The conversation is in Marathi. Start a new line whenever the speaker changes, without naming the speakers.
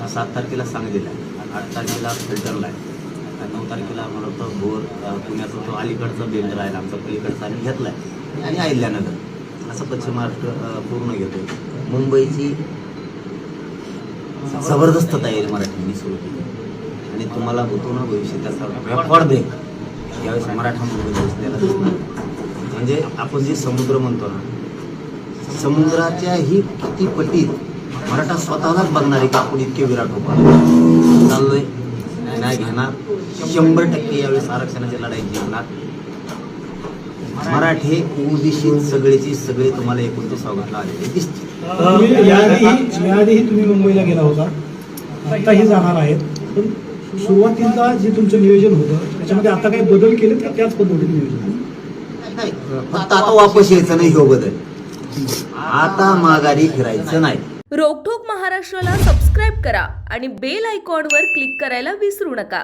7 तारखेला सांगलीला आहे, 8 तारखेला फिल्टरला आहे, 9 तारखेला मला वाटतं भोर पुण्याचा तो अलीकडचा बेल्ट आहे आमचा पलीकडचा आम्ही घेतला आहे आणि अहिल्यानगर असं पश्चिम महाराष्ट्र पूर्ण घेतो. मुंबईची जबरदस्त तयारी मराठीने सुरू केली आणि तुम्हाला होतो ना भविष्य त्याचा रेकॉर्ड ब्रेक यावेळेस मराठा मुंबईत दिसलेला दिसणार. म्हणजे आपण जे समुद्र म्हणतो ना, समुद्राच्याही किती पटीत मराठा स्वतःलाच बघणार आहे का आपण इतके विराट उभा चाललोय नाही घेणार. 100% यावेळेस आरक्षणाची लढाई जिंकणार. मराठी उदिशीत सगळेची सगळे तुम्हाला 29 ऑगस्टला आलेले दिसतील.
याआधीही तुम्ही मुंबईला गेला होता, आताही जाणार आहेत, पण सुरुवातीला जे तुमचं नियोजन होतं त्याच्यामध्ये आता काही बदल केलेत का त्याच पद्धतीने नियोजन?
नाही, फक्त आता वापस यायचं नाही हो बदल, आता माघारी फिरायचं नाही.
रोकठोक महाराष्ट्राला सबस्क्राईब करा आणि बेल आयकॉनवर क्लिक करायला विसरू नका.